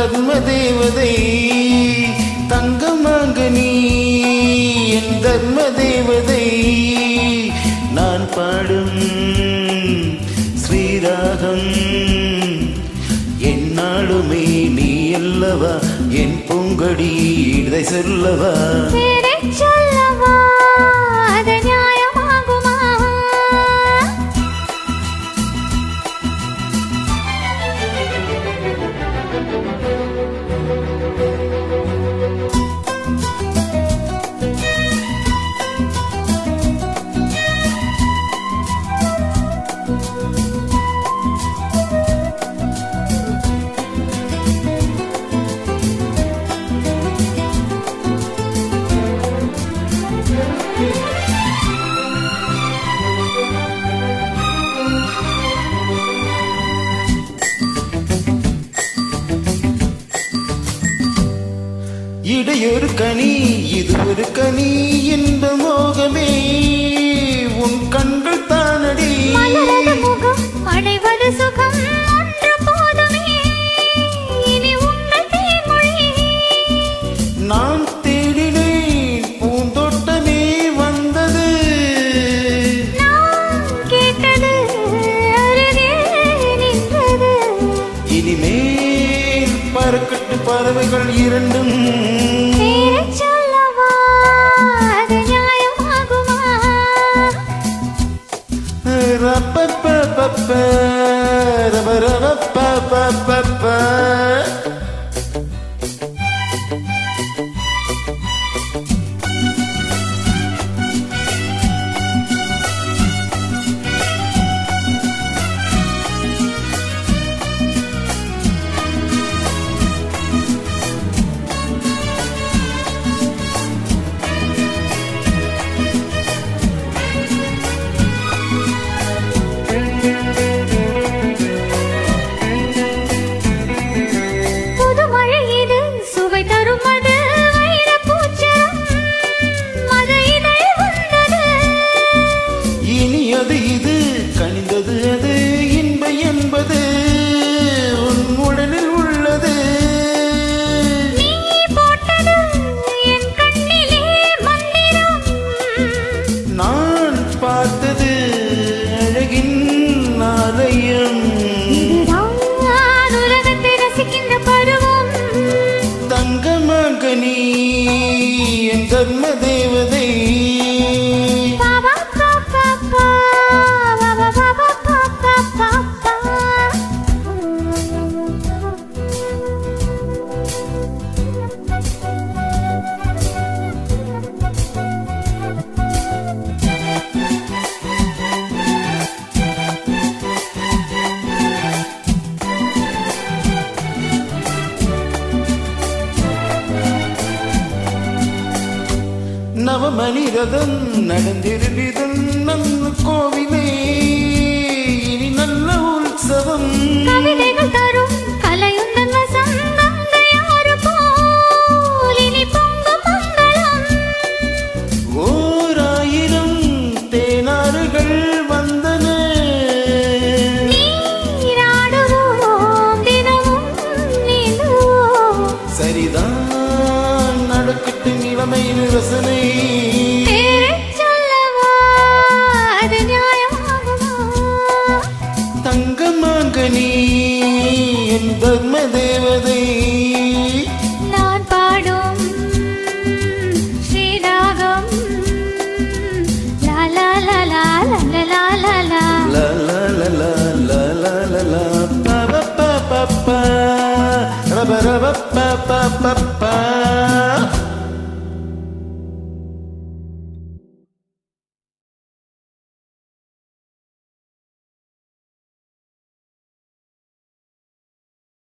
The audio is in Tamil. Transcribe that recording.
தர்ம தேவதை தங்கமாக நீ என் தர்ம தேவதை நான் பாடும் ஸ்ரீராகம் என்னாலுமே நீ அல்லவா என் பூங்கொடி இதை சொல்லவா இடையொரு கனி இது ஒரு கனி என்ப மோகமே உன் கண்கள் தானடி முகம் அடைவது சுகம் ஒன்று போதுமே இனி உங்கள் தேன்மொழி நான் தேடினேன் பூந்தோட்டமே வந்தது நான் கேட்டது அருகே நின்றது இனிமேல் பறக்கட்டு பறவைகள் இரண்டும் கனிந்தது அது இன்ப என்பது உன் உடலில் உள்ளது நீ போட்டது என் கண்ணிலே மந்திரம் நான் பார்த்தது அழகின் ஆலயம் இதுதான் உலகத்தை ரசிக்கின்ற பருவம் தங்கமாக நீ என் தர்ம தேவதை நவமணி ரதம் நடந்திருவிதம் நம் கோவிலே இனி நல்ல உற்சவம் கவிதைகள் தரும் கலையுந்தன் வசம் கங்கையாறு போல் இனி பொங்கும் மங்களம் ஓராயிரம் தேனாறுகள் வந்தன நீராடுவோம் தினமும் நீந்துவோம் சரிதான் நடக்கட்டு நிலைமையின் ரசனை தங்கமாக நீ என் தர்ம தேவதை நான் பாடும் ஸ்ரீராகம் லா லா லா லா லா லா லா லா லா லா லா லா லா லா லா லா பா பா பா பா ரப ரப பா பா பா பா